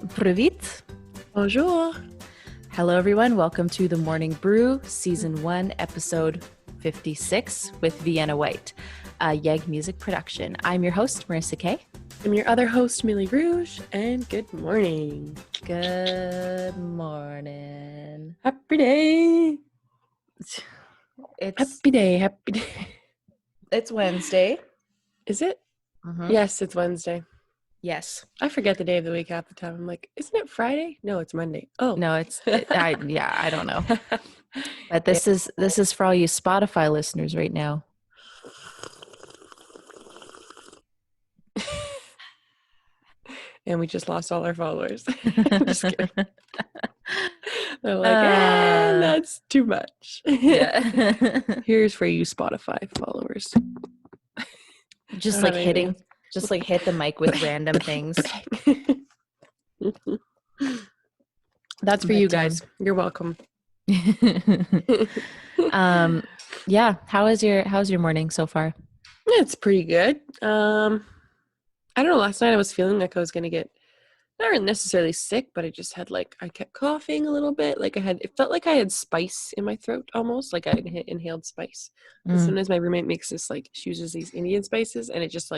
Pryvit. Bonjour. Hello, everyone. Welcome to the Morning Brew, Season 1, Episode 56 with Vienna, Whyte, a YEG music production. I'm your host, Marissa Kay. I'm your other host, Millie Rouge, and good morning. Good morning. Happy day. Happy day. It's Wednesday. Is it? Mm-hmm. Yes, it's Wednesday. Yes. I forget the day of the week half the time. I'm like, isn't it Friday? No, it's Monday. Oh. No, I don't know. But this is for all you Spotify listeners right now. And we just lost all our followers. Just kidding. They're like, that's too much. Yeah. Here's for you Spotify followers. Just like hit the mic with random things. That's for you guys. You're welcome. Yeah. How's your morning so far? It's pretty good. I don't know. Last night I was feeling like I was gonna get not really necessarily sick, but I just had I kept coughing a little bit. It felt like I had spice in my throat almost, like I had inhaled spice. Sometimes my roommate makes this she uses these Indian spices, and it just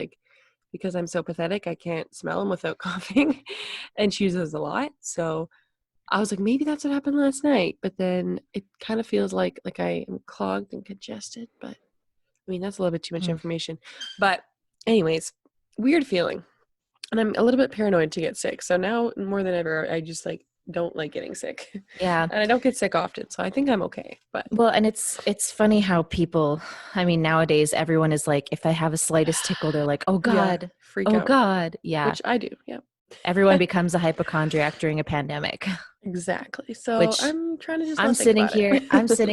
because I'm so pathetic, I can't smell them without coughing, and she uses a lot. So I was like, maybe that's what happened last night. But then it kind of feels like I am clogged and congested. But I mean, that's a little bit too much information. But anyways, weird feeling. And I'm a little bit paranoid to get sick. So now more than ever, I just don't like getting sick. Yeah. And I don't get sick often. So I think I'm okay. But well, and it's funny how people, I mean, nowadays everyone is like, if I have a slightest tickle, they're like, oh God, freak out. God. Yeah. Which I do. Yeah. Everyone becomes a hypochondriac during a pandemic. Exactly. So I'm trying to just I'm sitting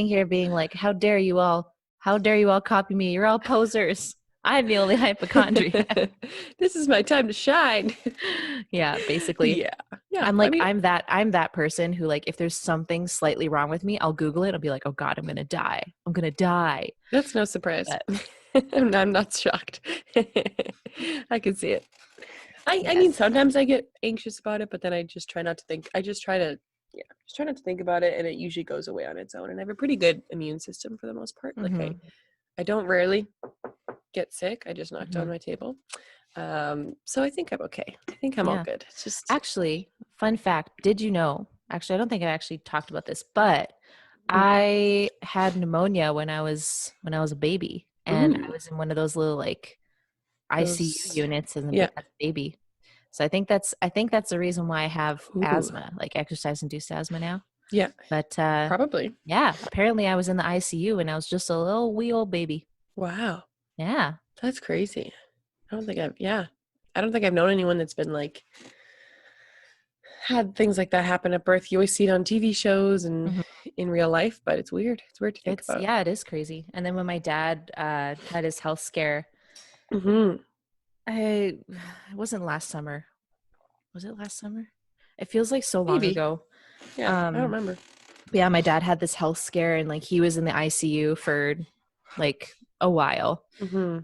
here being like, how dare you all copy me? You're all posers. I'm the only hypochondriac. This is my time to shine. Yeah, basically. Yeah. I'm like, I'm that person who if there's something slightly wrong with me, I'll Google it. I'll be like, oh God, I'm going to die. That's no surprise. I'm not shocked. I can see it. I mean, sometimes I get anxious about it, but then I just try not to think. I just try not to think about it, and it usually goes away on its own. And I have a pretty good immune system for the most part. Mm-hmm. I don't rarely get sick. I just knocked on my table. So I think I'm okay. I think I'm all good. It's just actually, fun fact, did you know, actually, I don't think I actually talked about this, but I had pneumonia when I was a baby, and I was in one of those little ICU units as a baby. So I think that's the reason why I have asthma, exercise-induced asthma now. Yeah. But probably. Yeah. Apparently I was in the ICU and I was just a little wee old baby. Wow. Yeah. That's crazy. I don't think I've known anyone that's been had things like that happen at birth. You always see it on TV shows and in real life, but it's weird. It's weird to think about. Yeah, it is crazy. And then when my dad had his health scare, it wasn't last summer. Was it last summer? It feels like so long ago. Yeah, I don't remember. Yeah, my dad had this health scare, and he was in the ICU for a while.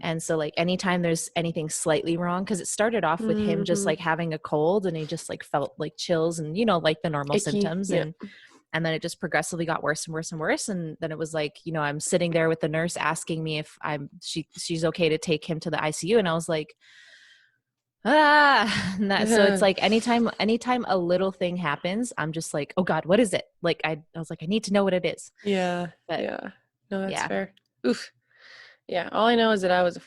And so anytime there's anything slightly wrong, because it started off with him just having a cold, and he just felt like chills and the normal symptoms. And then it just progressively got worse and worse and worse. And then it was I'm sitting there with the nurse asking me if she's okay to take him to the ICU. And I was like, so it's anytime a little thing happens, I'm just like, oh God, what is it? I was like, I need to know what it is. Yeah. But, yeah. No, that's fair. Oof. Yeah. All I know is that I was a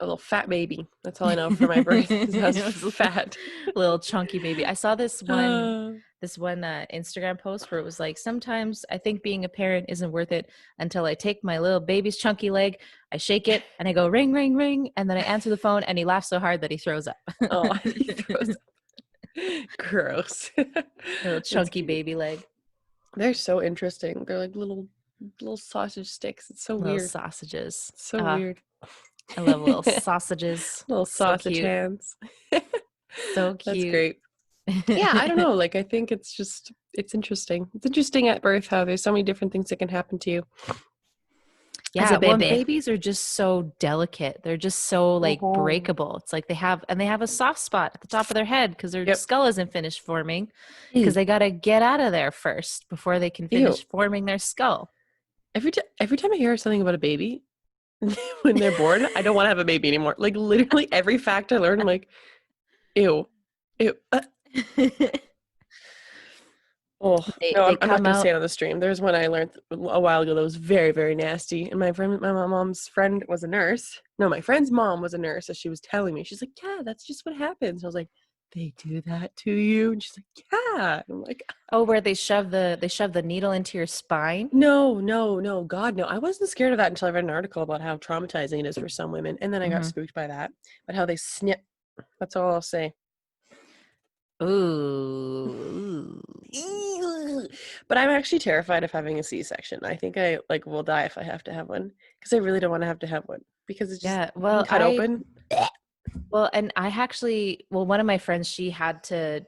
little fat baby. That's all I know for my birth. I was fat. Little chunky baby. I saw this one Instagram post where it was sometimes I think being a parent isn't worth it until I take my little baby's chunky leg, I shake it, and I go ring, ring, ring, and then I answer the phone, and he laughs so hard that he throws up. Oh, he throws up. Gross. Little chunky baby leg. They're so interesting. They're little sausage sticks. It's so little weird. Sausages. It's so weird. I love little sausages. Little sausage hands. So cute. That's great. Yeah, I don't know. I think it's interesting. It's interesting at birth how there's so many different things that can happen to you. Yeah, well, babies are just so delicate. They're just so like breakable. It's like they have a soft spot at the top of their head because their Yep. skull isn't finished forming because Ew. they got to get out of there first before they can finish forming their skull. Every time I hear something about a baby when they're born, I don't want to have a baby anymore. Like literally every fact I learn, I'm like, ew, ew. Oh no, They I'm not come going to say out. it on the stream. There's one I learned a while ago that was very, very nasty. And my mom's friend was a nurse. No, my friend's mom was a nurse, so she was telling me. She's like, "Yeah, that's just what happens." I was like, "They do that to you?" And she's like, "Yeah." And I'm like, Oh, where they shove the needle into your spine? No, God, no. I wasn't scared of that until I read an article about how traumatizing it is for some women, and then I got spooked by that. But how they snip. That's all I'll say. Ooh. But I'm actually terrified of having a C-section. I think I will die if I have to have one because I really don't want to have one because it's just being cut open. Well, and I actually, one of my friends, she got a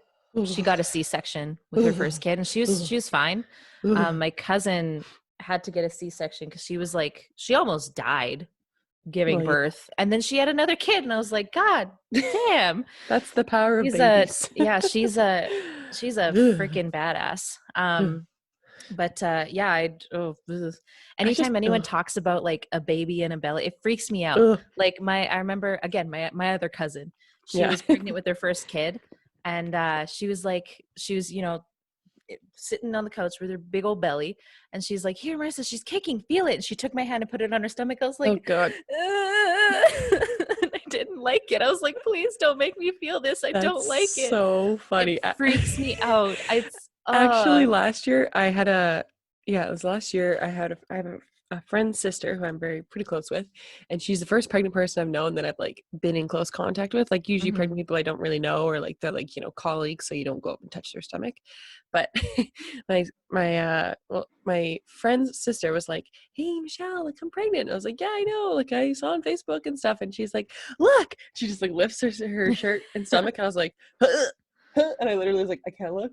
C-section with her first kid, and she was fine. My cousin had to get a C-section because she almost died giving birth, and then she had another kid, and I was like, God damn. That's the power of babies. She's a freaking badass. But anytime anyone talks about like a baby in a belly, it freaks me out. Like I remember again, my other cousin, she was pregnant with their first kid, and she was sitting on the couch with her big old belly, and she's like, "Here, Marissa, she's kicking, feel it." And she took my hand and put it on her stomach. I was like, "Oh God." I didn't like it. I was like, "Please don't make me feel this. I don't like it." So funny. It freaks me out. Actually, last year I had it was last year I have a friend's sister who I'm pretty close with, and she's the first pregnant person I've known that I've like been in close contact with. Like usually pregnant people I don't really know, or like they're like, colleagues, so you don't go up and touch their stomach. But my friend's sister was like, "Hey Michelle, like I'm pregnant." And I was like, "Yeah, I know. Like I saw on Facebook and stuff." And she's like, "Look." She just like lifts her shirt and stomach, and I was like, and I literally was like, I can't look.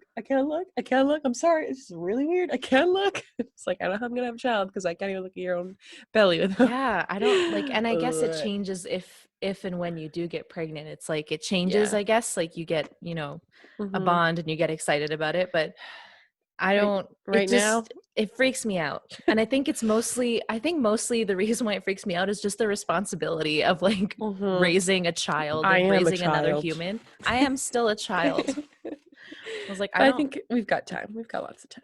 I'm sorry. It's just really weird. I can't look. It's like, I don't know how I'm going to have a child because I can't even look at your own belly. Yeah, I don't like, and I guess it changes if and when you do get pregnant. It's like, it changes, I guess. Like you get, a bond and you get excited about it, but I don't now. It freaks me out. And I think mostly the reason why it freaks me out is just the responsibility of like raising a child and raising another human. I am still a child. I was like, I think we've got time. We've got lots of time.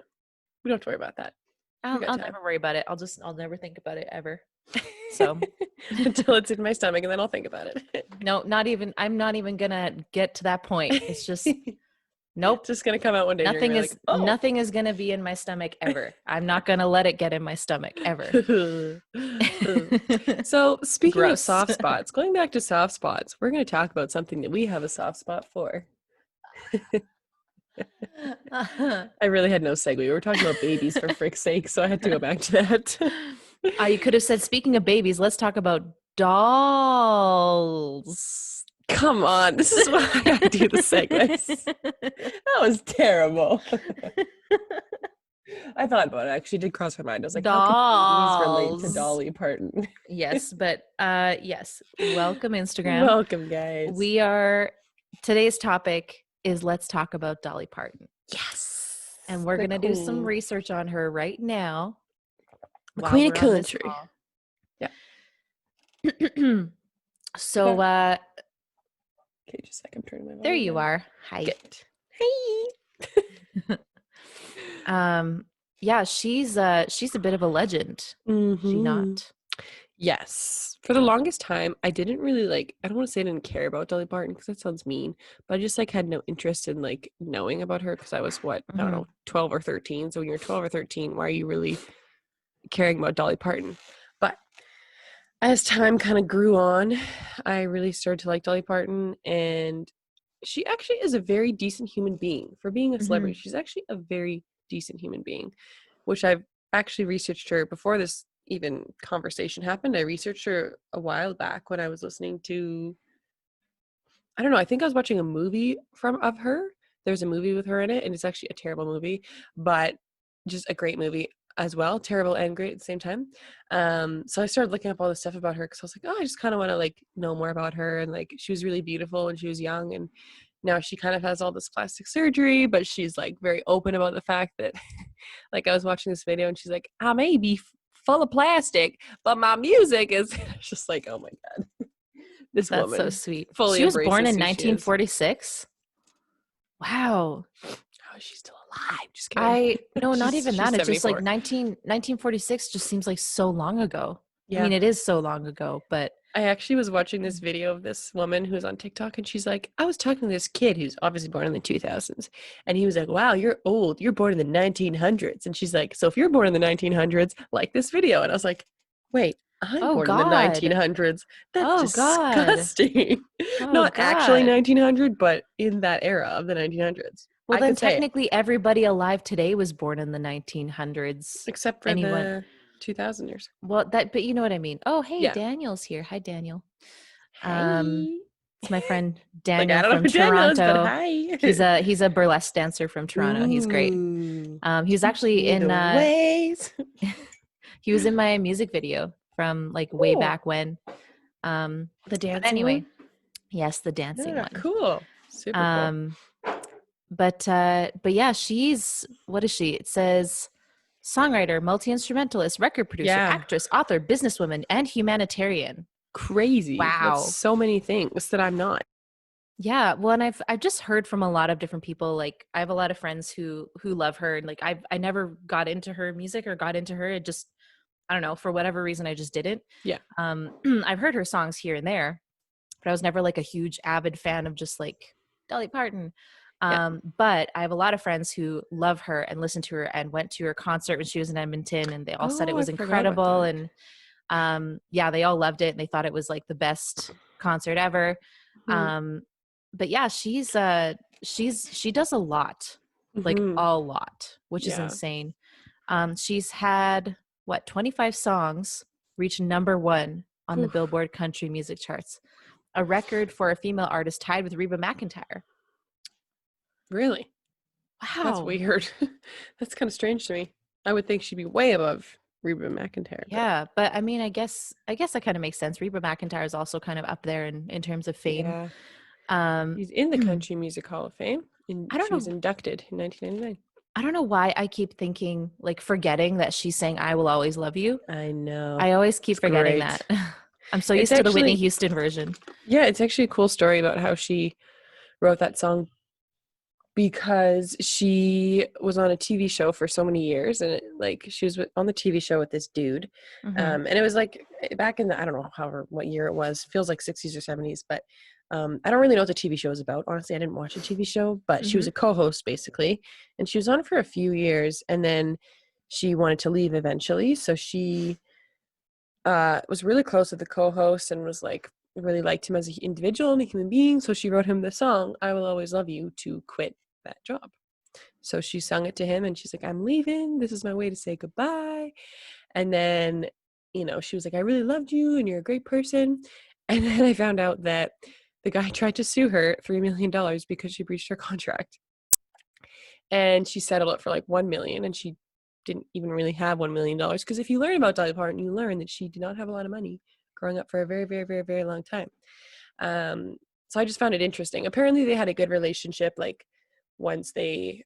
We don't have to worry about that. I'll never worry about it. I'll never think about it ever. So until it's in my stomach, and then I'll think about it. No, I'm not even gonna get to that point. It's just nope. It's just gonna come out one day. Nothing is gonna be in my stomach ever. I'm not gonna let it get in my stomach ever. So speaking of soft spots, going back to soft spots, we're gonna talk about something that we have a soft spot for. I really had no segue. We were talking about babies for frick's sake, so I had to go back to that. You could have said, speaking of babies, let's talk about dolls. Come on, this is why I do the segues. That was terrible. I thought about it. Actually, did cross my mind. I was like, dolls. How can these relate to Dolly Parton? Yes, but yes. Welcome, Instagram. Welcome, guys. Today's topic is let's talk about Dolly Parton. Yes. And we're gonna do some research on her right now. The Queen of Country. Yeah. So okay, just a second, I'm turning my volume there you are. Hi. Hey. Yeah, she's a bit of a legend. She not? Yes. For the longest time, I didn't really I don't want to say I didn't care about Dolly Parton because that sounds mean, but I just had no interest in knowing about her because I was I don't know, 12 or 13. So when you're 12 or 13, why are you really caring about Dolly Parton? But as time kind of grew on, I really started to like Dolly Parton, and she actually is a very decent human being. For being a celebrity, she's actually a very decent human being, which I've actually researched her before this even conversation happened. I researched her a while back when I was listening to, I don't know, I think I was watching a movie of her. There's a movie with her in it, and it's actually a terrible movie, but just a great movie. as well, terrible and great at the same time. So I started looking up all this stuff about her because I was like, oh, I just kind of want to like know more about her. And like, she was really beautiful when she was young, and now she kind of has all this plastic surgery, but she's like very open about the fact that like I was watching this video and she's like, I may be full of plastic, but my music is just like, oh my God. This That's woman so sweet. fully She was born embraces in who she is. 1946. Wow. Oh, she's still alive. Just kidding. No, not even that. It's just like 74. 1946 just seems like so long ago. Yeah. I mean, it is so long ago, but I actually was watching this video of this woman who's on TikTok, and she's like, I was talking to this kid who's obviously born in the 2000s, and he was like, wow, you're old. You're born in the 1900s. And she's like, so if you're born in the 1900s, like this video. And I was like, wait, I'm born in the 1900s. That's disgusting. Not actually 1900, but in that era of the 1900s. Well, then technically everybody alive today was born in the 1900s. Except for the 2000ers. Well, but you know what I mean. Oh, hey, yeah. Daniel's here. Hi, Daniel. Hey. It's my friend Daniel like, I don't from know who Toronto. Daniel is, but hi. He's a burlesque dancer from Toronto. Ooh. He's great. He was actually in ways. He was in my music video from like way back when. The dancing anyway, one? Yes, the dancing one. Cool. Super cool. But yeah, what is she? It says songwriter, multi-instrumentalist, record producer, actress, author, businesswoman, and humanitarian. Crazy. Wow. That's so many things that I'm not. Yeah. Well, and I've just heard from a lot of different people. Like I have a lot of friends who love her, and like I never got into her music or got into her. It just, I don't know, for whatever reason, I just didn't. Yeah. I've heard her songs here and there, but I was never like a huge avid fan of just like Dolly Parton. But I have a lot of friends who love her and listen to her and went to her concert when she was in Edmonton, and they all said it was incredible. And they all loved it, and they thought it was like the best concert ever. But yeah, she does a lot, like a lot, which is insane. She's had 25 songs reach number 1 on the Billboard country music charts, a record for a female artist tied with Reba McEntire. Kind Wow. That's weird. That's kind of strange to me. I would think she'd be way above Reba McEntire. Yeah, but I mean, I guess that kind of makes sense. Reba McEntire is also kind of up there in terms of fame. Yeah. She's in the Country Music Hall of Fame. And she was inducted in 1999. I don't know why I keep thinking, like, forgetting that she sang I Will Always Love You. I know. I always keep forgetting that. I'm so used to the Whitney Houston version. Yeah, it's actually a cool story about how she wrote that song, because she was on a TV show for so many years, and she was on the TV show with this dude. And it was like back in the, I don't know what year it was, feels like 60s or 70s, but I don't really know what the TV show is about. Honestly, I didn't watch the TV show, but she was a co-host basically, and she was on for a few years, and then she wanted to leave eventually. So she was really close with the co-host and was like, really liked him as an individual and a human being. So she wrote him the song, I Will Always Love You, to quit that job. So she sung it to him, and she's like, I'm leaving. This is my way to say goodbye. And then, she was like, I really loved you and you're a great person. And then I found out that the guy tried to sue her $3 million because she breached her contract. And she settled it for like $1 million, and she didn't even really have $1 million, because if you learn about Dolly Parton, you learn that she did not have a lot of money growing up for a very, very, very, very long time. So I just found it interesting. Apparently they had a good relationship, like once he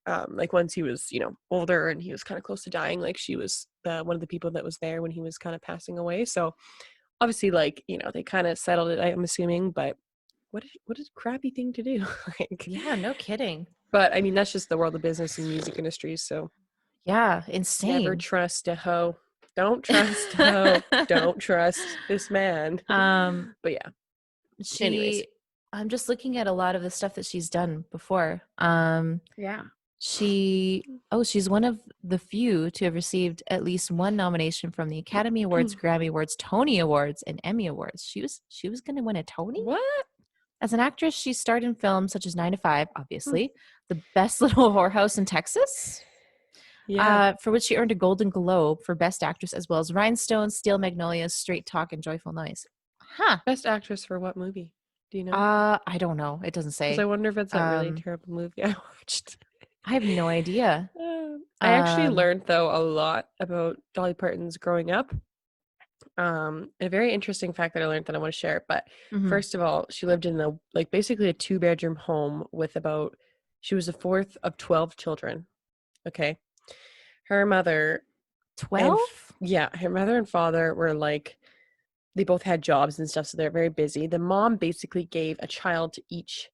was, older and he was kind of close to dying, like she was one of the people that was there when he was kind of passing away. So obviously, they kind of settled it, I'm assuming, but what a crappy thing to do. Yeah, no kidding. But I mean, that's just the world of business and music industries. So yeah, insane. Never trust a hoe. Don't trust a hoe. Don't trust this man. But yeah. Anyways. I'm just looking at a lot of the stuff that she's done before. Yeah. She's one of the few to have received at least one nomination from the Academy Awards, Grammy Awards, Tony Awards, and Emmy Awards. She was going to win a Tony? What? As an actress, she starred in films such as 9 to 5, obviously, The Best Little Whorehouse in Texas, for which she earned a Golden Globe for Best Actress, as well as Rhinestones, Steel Magnolias, Straight Talk, and Joyful Noise. Best Actress for what movie? Do you know? I don't know. It doesn't say. Because I wonder if it's a really terrible movie I watched. I have no idea. I actually Um, learned, though, a lot about Dolly Parton's growing up. A very interesting fact that I learned that I want to share. But mhm. first of all, she lived in the like basically a 2-bedroom home with she was the fourth of 12 children. Okay. Her mother and 12? yeah, her mother and father were like they both had jobs and stuff, so they're very busy. The mom basically gave a child to each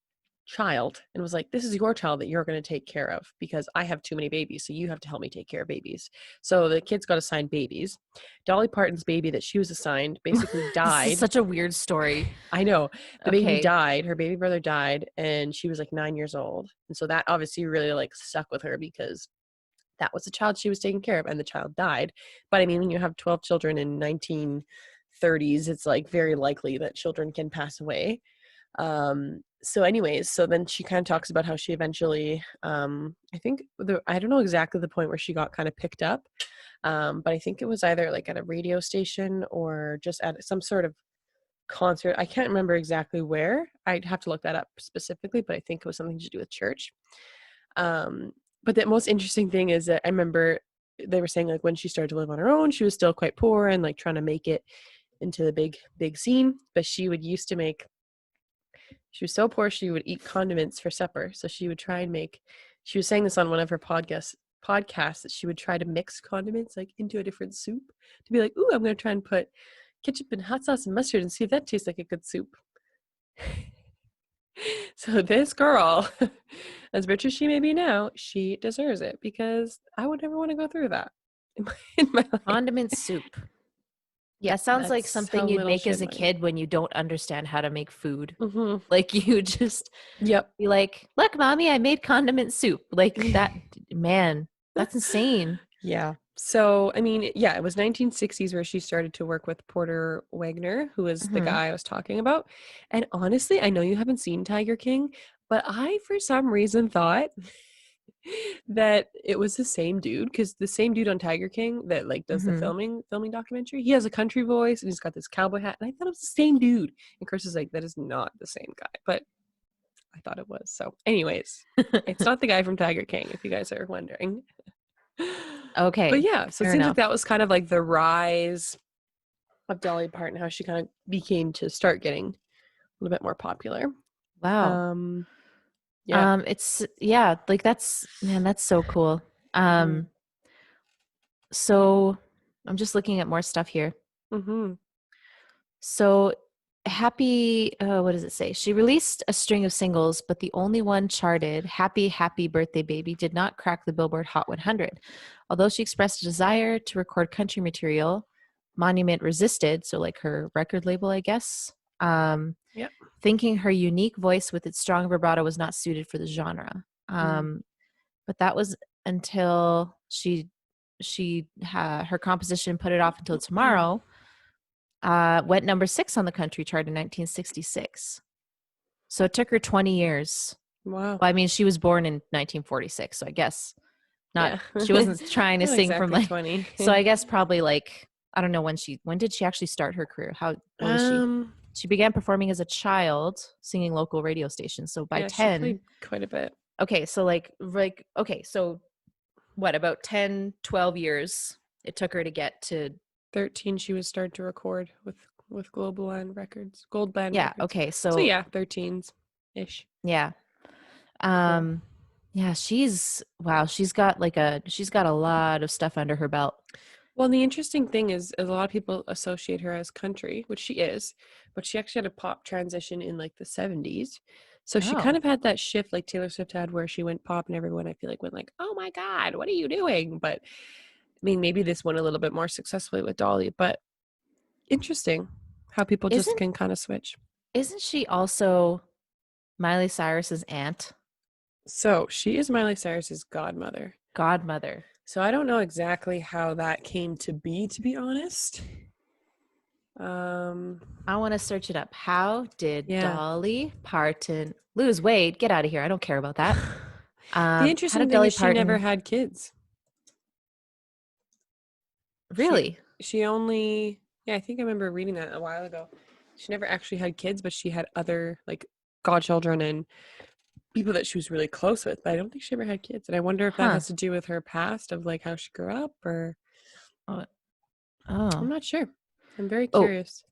child and was like, this is your child that you're going to take care of because I have too many babies, so you have to help me take care of babies. So the kids got assigned babies. Dolly Parton's baby that she was assigned basically This is died. such a weird story. I know. The baby Okay. died. Her baby brother died, and she was like 9 years old. And so that obviously really like stuck with her because that was the child she was taking care of, and the child died. But I mean, when you have 12 children in 1930s, it's like very likely that children can pass away. So anyways, so then she kind of talks about how she eventually, I don't know exactly the point where she got kind of picked up, but I think it was either like at a radio station or just at some sort of concert. I can't remember exactly where. I'd have to look that up specifically, but I think it was something to do with church. Um, but the most interesting thing is that I remember they were saying like when she started to live on her own, she was still quite poor and like trying to make it into the big scene. But she was so poor she would eat condiments for supper. So she would try and she was saying this on one of her podcasts that she would try to mix condiments like into a different soup to be like, ooh, I'm gonna try and put ketchup and hot sauce and mustard and see if that tastes like a good soup. So this girl, as rich as she may be now, she deserves it because I would never want to go through that in my life. Condiment soup. Yep, That sounds like that's how something you'd little make she as had a money. kid when you don't understand how to make food. Mm-hmm. Like you just Yep. be like, "Look, mommy, I made condiment soup." Like that, man, that's insane. Yeah. So, I mean, yeah, it was 1960s where she started to work with Porter Wagner, who is the Hmm. guy I was talking about. And honestly, I know you haven't seen Tiger King, but I, for some reason, thought that it was the same dude because the same dude on Tiger King that like does the Hmm. filming documentary, he has a country voice and he's got this cowboy hat, and I thought it was the same dude. And Chris is like, that is not the same guy, but I thought it was. So, anyways, it's not the guy from Tiger King, if you guys are wondering. But Okay, yeah, so it fair seems like enough. that was kind of like the rise of Dolly Parton, how she kind of became to start getting a little bit more popular. Wow. Um, yeah. It's yeah, like that's man, that's so cool. Mm-hmm. Um, so I'm just looking at more stuff here. Mm-hmm. So Happy, what does it say? She released a string of singles, but the only one charted, Happy Happy Birthday Baby, did not crack the Billboard Hot 100. Although she expressed a desire to record country material, Monument resisted, so like her record label, I guess, Yep. thinking her unique voice with its strong vibrato was not suited for the genre. Mm-hmm. But that was until her composition Put It Off Until Tomorrow went number 6 on the country chart in 1966. So it took her 20 years. Wow. Well, I mean, she was born in 1946, so I guess not. Yeah. She wasn't trying to Not sing from exactly like. 20. So I guess probably like I don't know when did she actually start her career? How old was she? Um, She began performing as a child, singing local radio stations. So by yeah, she 10, played quite a bit. okay, so like okay, so what about 10, 12 years it took her to get to 13 she was started to record with Gold Band yeah, Records. okay, So so yeah, 13s ish. yeah. Yeah. Um yeah, wow, she's got a lot of stuff under her belt. Well, the interesting thing is a lot of people associate her as country, which she is, but she actually had a pop transition in like the 70s. So she kind Oh. of had that shift like Taylor Swift had where she went pop and everyone I feel like went like, "Oh my God, what are you doing?" But I mean, maybe this went a little bit more successfully with Dolly, but interesting how people just Isn't can kind of switch. isn't she also Miley Cyrus's aunt? So she is Miley Cyrus's godmother. Godmother. So I don't know exactly how that came to be honest. Um, I want to search it up. How did yeah. Dolly Parton lose weight? Get out of here. I don't care about that. The How interesting did thing Dolly is she never Parton had kids. She really? she only yeah, I think I remember reading that a while ago. She never actually had kids, but she had other like godchildren and people that she was really close with, but I don't think she ever had kids. And I wonder if that has to do with her past of like how she grew up, or Oh. I'm not sure. I'm very Oh, curious.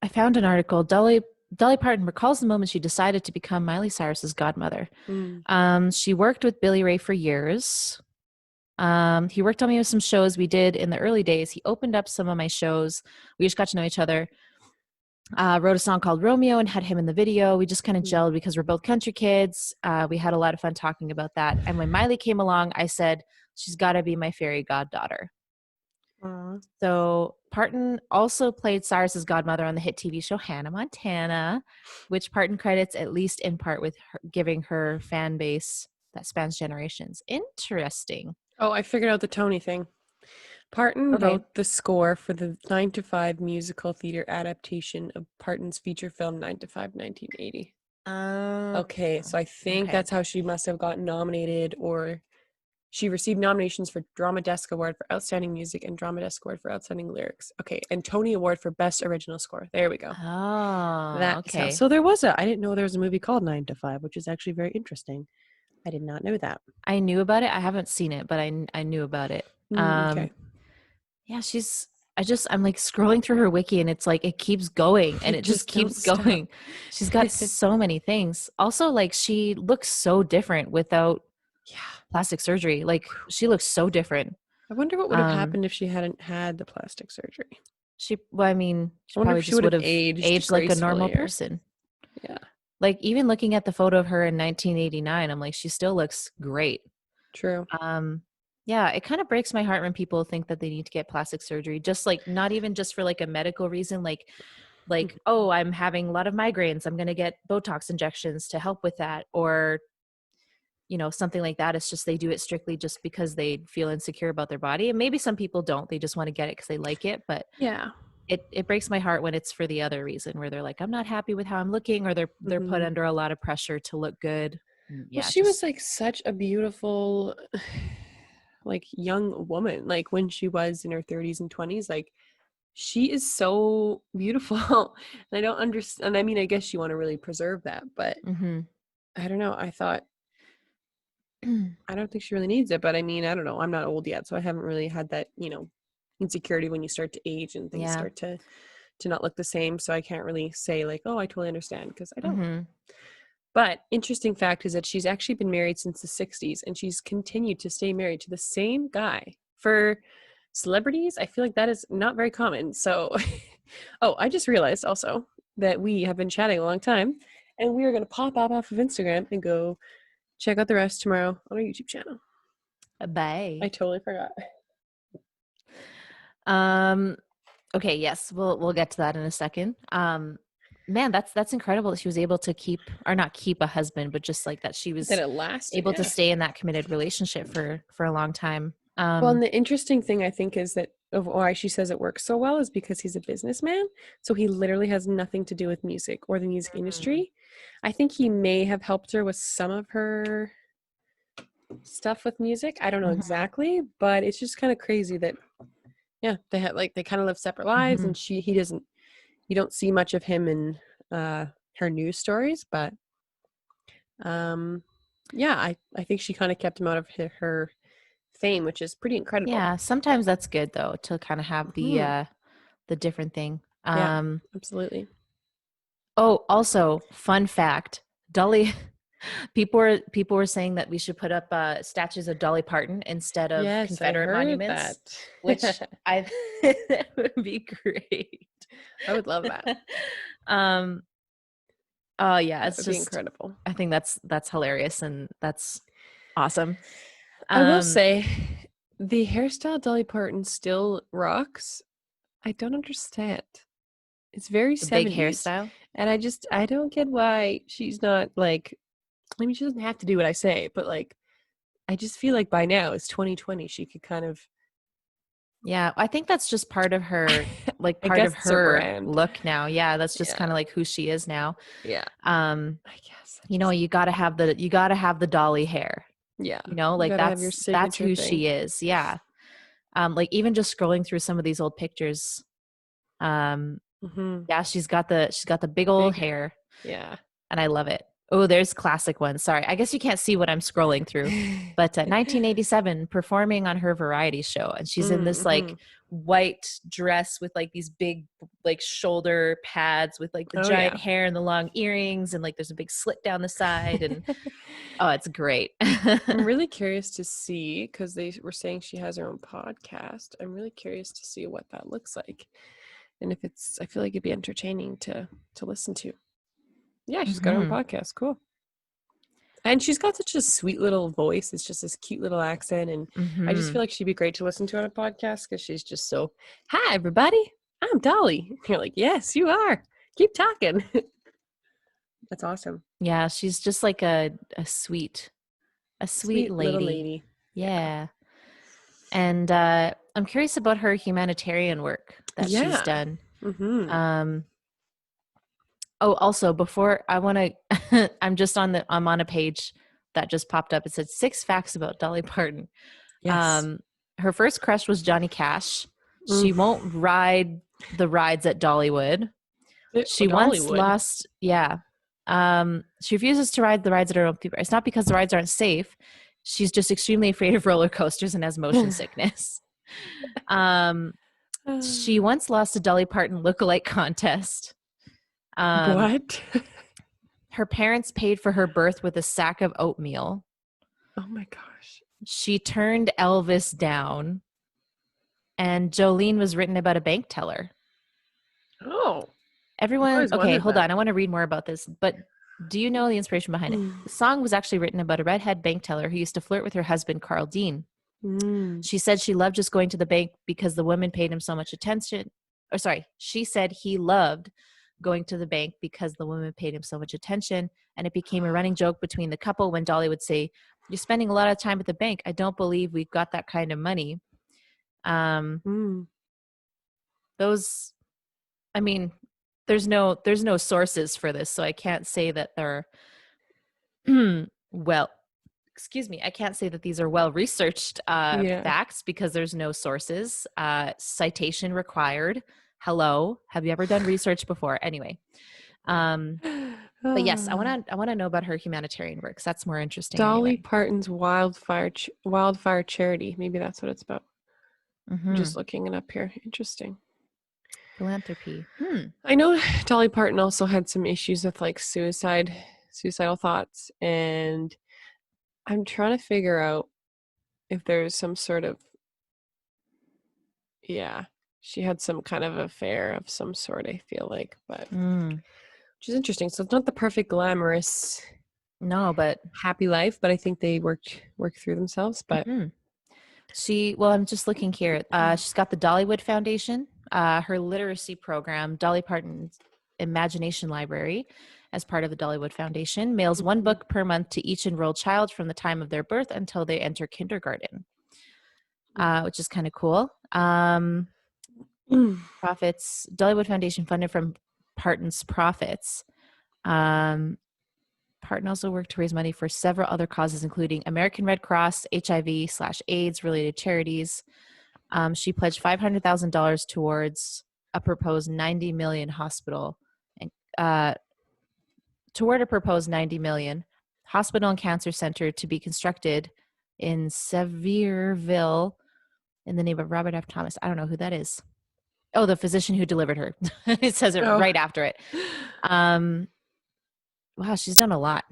I found an article. Dolly Parton recalls the moment she decided to become Miley Cyrus's godmother. She worked with Billy Ray for years. He worked on me with some shows we did in the early days. He opened up some of my shows. We just got to know each other. Wrote a song called Romeo and had him in the video. We just kind of gelled because we're both country kids. We had a lot of fun talking about that. And when Miley came along, I said, she's got to be my fairy goddaughter. Aww. So Parton also played Cyrus's godmother on the hit TV show Hannah Montana, which Parton credits at least in part with her, giving her fan base that spans generations. Interesting. Oh, I figured out the Tony thing. Parton wrote the score for the 9 to 5 musical theater adaptation of Parton's feature film 9 to 5, 1980. Okay, so I think that's how she must have gotten nominated, or she received nominations for Drama Desk Award for Outstanding Music and Drama Desk Award for Outstanding Lyrics. Okay, and Tony Award for Best Original Score. There we go. Oh, That's okay. So there was I didn't know there was a movie called 9 to 5, which is actually very interesting. I did not know that. I knew about it. I haven't seen it, but I knew about it. Okay. Yeah, I'm like scrolling through her wiki and it's like it keeps going and it just keeps going. She's got so many things. Also, like she looks so different without plastic surgery. Like she looks so different. I wonder what would have happened if she hadn't had the plastic surgery. She probably just would have aged like a normal person. Yeah. Like even looking at the photo of her in 1989, I'm like, she still looks great. True. Yeah, it kind of breaks my heart when people think that they need to get plastic surgery, just like not even just for like a medical reason, like, oh, I'm having a lot of migraines, I'm going to get Botox injections to help with that, or, something like that. It's just they do it strictly just because they feel insecure about their body. And maybe some people don't, they just want to get it because they like it. But yeah, it breaks my heart when it's for the other reason, where they're like, I'm not happy with how I'm looking, or they're put under a lot of pressure to look good. Yeah, well, she was like such a beautiful like young woman, like when she was in her 30s and 20s, like she is so beautiful. And I don't understand. I mean, I guess you want to really preserve that, but I don't know. I thought, I don't think she really needs it, but I mean, I don't know. I'm not old yet, so I haven't really had that, insecurity when you start to age and things start to not look the same. So I can't really say like, oh, I totally understand, because I don't. But interesting fact is that she's actually been married since the 60s, and she's continued to stay married to the same guy. For celebrities, I feel like that is not very common. So, oh, I just realized also that we have been chatting a long time, and we are going to pop off of Instagram and go check out the rest tomorrow on our YouTube channel. Bye. I totally forgot. Okay, yes, we'll get to that in a second. Man, that's incredible that she was able to keep, or not keep, a husband, but just like that she was able to stay in that committed relationship for a long time. Well, and the interesting thing I think is that of why she says it works so well is because he's a businessman. So he literally has nothing to do with music or the music industry. I think he may have helped her with some of her stuff with music. I don't know exactly, but it's just kind of crazy that, yeah, they kind of live separate lives, and you don't see much of him in her news stories, but yeah, I think she kind of kept him out of her fame, which is pretty incredible. Yeah, sometimes that's good though, to kind of have the different thing. Yeah, absolutely. Oh, also, fun fact, Dolly. People were saying that we should put up statues of Dolly Parton instead of Confederate monuments, which that would be great. I would love that. Oh yeah, it's just incredible. I think that's hilarious, and that's awesome. I will say, the hairstyle Dolly Parton still rocks. I don't understand. It's very 70s. Big hairstyle, and I don't get why she's not like. I mean, she doesn't have to do what I say, but like, I just feel like by now it's 2020. She could kind of. Yeah, I think that's just part of her, like part of her look now. Yeah, that's just kind of like who she is now. Yeah. I guess. You gotta have the Dolly hair. Yeah. Like that's who she is. Yeah. Like even just scrolling through some of these old pictures. Yeah, she's got the big old hair. Yeah. And I love it. Oh, there's classic ones. Sorry. I guess you can't see what I'm scrolling through. But 1987, performing on her variety show. And she's in this like white dress with like these big like shoulder pads with like the Oh, giant yeah. hair and the long earrings. And like there's a big slit down the side. And oh, it's great. I'm really curious to see, because they were saying she has her own podcast. I'm really curious to see what that looks like. And if I feel like it'd be entertaining to listen to. Yeah, she's got her own podcast. Cool. And she's got such a sweet little voice. It's just this cute little accent. And I just feel like she'd be great to listen to on a podcast because she's just so, hi, everybody. I'm Dolly. And you're like, yes, you are. Keep talking. That's awesome. Yeah, she's just like a sweet lady. Little lady. Yeah. And I'm curious about her humanitarian work that she's done. Oh, also before I want to, I'm on a page that just popped up. It said 6 facts about Dolly Parton. Yes. Her first crush was Johnny Cash. She won't ride the rides at Dollywood. She once lost, she refuses to ride the rides at her own people. It's not because the rides aren't safe. She's just extremely afraid of roller coasters and has motion sickness. She once lost a Dolly Parton lookalike contest. What? Her parents paid for her birth with a sack of oatmeal. Oh my gosh. She turned Elvis down. And Jolene was written about a bank teller. Oh. Everyone, okay, hold on. I want to read more about this. But do you know the inspiration behind it? The song was actually written about a redhead bank teller who used to flirt with her husband, Carl Dean. She said she loved just going to the bank because the women paid him so much attention. She said he loved going to the bank because the women paid him so much attention. And it became a running joke between the couple when Dolly would say, "You're spending a lot of time at the bank. I don't believe we've got that kind of money." Those, I mean, there's no sources for this, so I can't say that they're I can't say that these are well researched facts because there's no sources. Citation required. Hello, have you ever done research before? Anyway, but yes, I want to know about her humanitarian works. That's more interesting. Dolly anyway. Parton's wildfire charity. Maybe that's what it's about. I'm just looking it up here. Interesting. Philanthropy. I know Dolly Parton also had some issues with like suicidal thoughts, and I'm trying to figure out if there's some sort of, she had some kind of affair of some sort, I feel like, but which is interesting. So it's not the perfect glamorous, but happy life, but I think they work through themselves. But I'm just looking here. She's got the Dollywood Foundation, her literacy program, Dolly Parton's Imagination Library, as part of the Dollywood Foundation, mails 1 book per month to each enrolled child from the time of their birth until they enter kindergarten, which is kind of cool. Profits, Dollywood Foundation funded from Parton's profits. Parton also worked to raise money for several other causes, including American Red Cross, HIV/AIDS related charities. She pledged $500,000 towards a proposed $90 million hospital and toward a proposed $90 million hospital and cancer center to be constructed in Sevierville in the name of Robert F. Thomas. I don't know who that is. Oh, the physician who delivered her. It says it right after it. Wow, she's done a lot.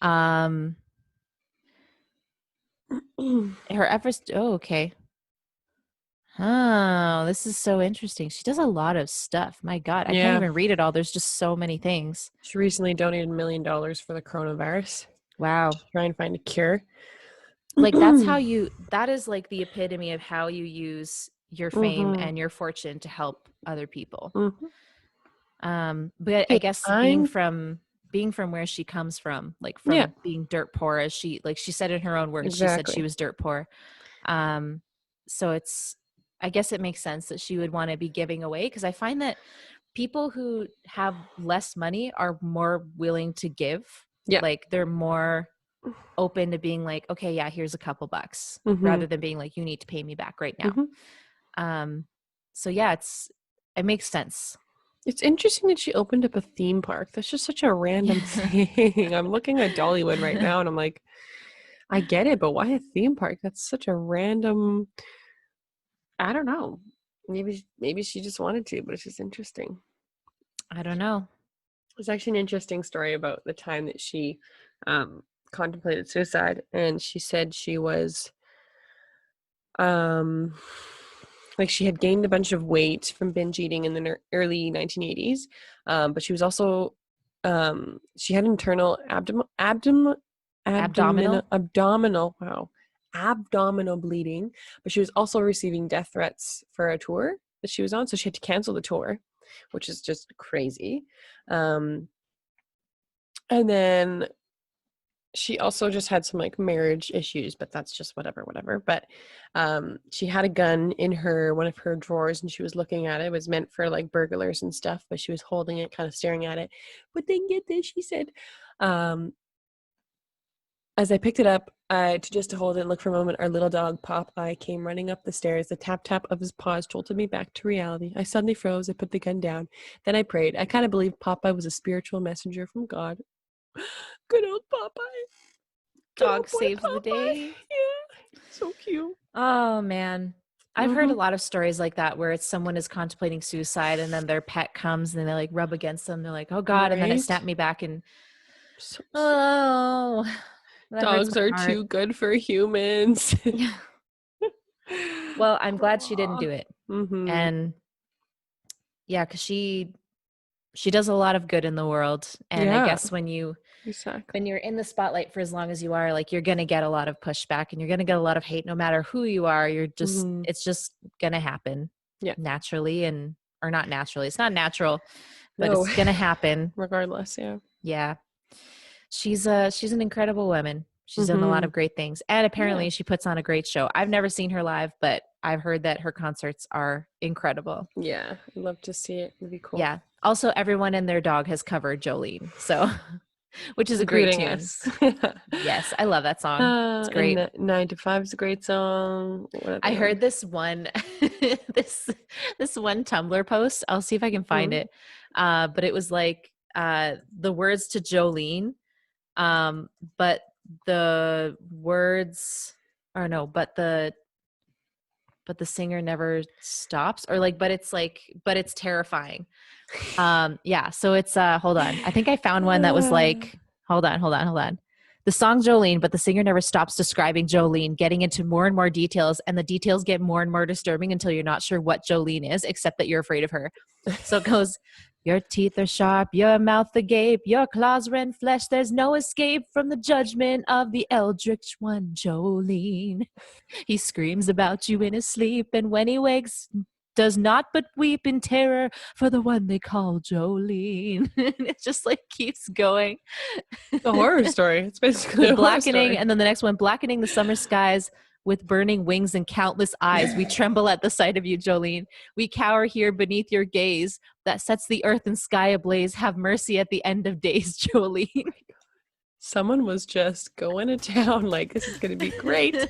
Her efforts. Oh, okay. Oh, this is so interesting. She does a lot of stuff. My God, I can't even read it all. There's just so many things. She recently donated $1 million for the coronavirus. Wow. To try and find a cure. Like that is like the epitome of how you use your fame and your fortune to help other people. But I guess being from where she comes from, like from being dirt poor, as she said in her own words, she said she was dirt poor. So I guess it makes sense that she would want to be giving away, because I find that people who have less money are more willing to give. Yeah. Like they're more open to being like, okay, yeah, here's a couple bucks, rather than being like, you need to pay me back right now. So yeah, it makes sense. It's interesting that she opened up a theme park. That's just such a random thing. I'm looking at Dollywood right now and I'm like, I get it, but why a theme park? That's such a random, I don't know. Maybe she just wanted to, but it's just interesting. I don't know. It's actually an interesting story about the time that she contemplated suicide, and she said she was like she had gained a bunch of weight from binge eating in the early 1980s, but she was also she had internal abdominal bleeding, but she was also receiving death threats for a tour that she was on, so she had to cancel the tour, which is just crazy. And then she also just had some like marriage issues, but that's just whatever. But she had a gun in one of her drawers, and she was looking at it. It was meant for like burglars and stuff, but she was holding it, kind of staring at it. But then get this, she said, as I picked it up to hold it and look for a moment, our little dog Popeye came running up the stairs. The tap of his paws jolted me back to reality. I suddenly froze. I put the gun down. Then I prayed. I kind of believed Popeye was a spiritual messenger from God. Good old Popeye. Dog saves the day. Yeah. So cute. Oh, man. I've heard a lot of stories like that where it's someone is contemplating suicide and then their pet comes and they like rub against them. They're like, oh, God. Right? And then it snapped me back and, dogs are too good for humans. Well, I'm glad she didn't do it. And yeah, because she does a lot of good in the world. And I guess when you're in the spotlight for as long as you are, like, you're going to get a lot of pushback and you're going to get a lot of hate no matter who you are. You're just, it's just going to happen naturally or not naturally. It's not natural, but it's going to happen. Regardless, yeah. Yeah. She's an incredible woman. She's done a lot of great things. And apparently she puts on a great show. I've never seen her live, but I've heard that her concerts are incredible. Yeah. I'd love to see it. It'd be cool. Yeah. Also, everyone and their dog has covered Jolene. So, which is a great tune. Yes. I love that song. It's great. 9 to 5 is a great song. I heard this one, this one Tumblr post. I'll see if I can find it. But it was like the words to Jolene. But the words but the singer never stops, or like, but it's terrifying. Yeah. So it's hold on. I think I found one that was like, hold on. The song Jolene, but the singer never stops describing Jolene, getting into more and more details, and the details get more and more disturbing until you're not sure what Jolene is, except that you're afraid of her. So it goes, your teeth are sharp, your mouth agape, your claws rend flesh. There's no escape from the judgment of the eldritch one, Jolene. He screams about you in his sleep, and when he wakes, does not but weep in terror for the one they call Jolene. It just like keeps going. The horror story. It's basically the blackening, and then the next one, blackening the summer skies with burning wings and countless eyes. We tremble at the sight of you, Jolene. We cower here beneath your gaze that sets the earth and sky ablaze. Have mercy at the end of days, Jolene. Someone was just going to town like, this is going to be great.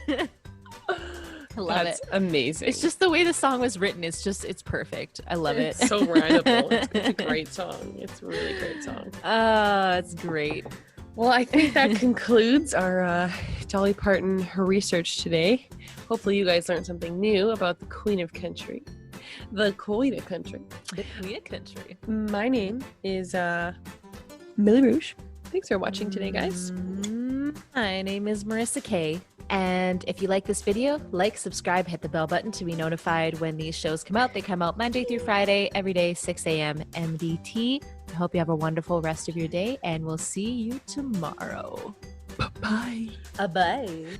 I love That's amazing. It's just the way the song was written. It's perfect. I love it. It's so rideable. It's a great song. It's a really great song. It's great. Well, I think that concludes our Dolly Parton research today. Hopefully you guys learned something new about the Queen of Country. The Queen of Country. The Queen of Country. My name is Millie Rouge. Thanks for watching today, guys. My name is Marissa Kay. And if you like this video, like, subscribe, hit the bell button to be notified when these shows come out. They come out Monday through Friday, every day, 6 a.m. MDT. I hope you have a wonderful rest of your day, and we'll see you tomorrow. Bye-bye. Bye-bye.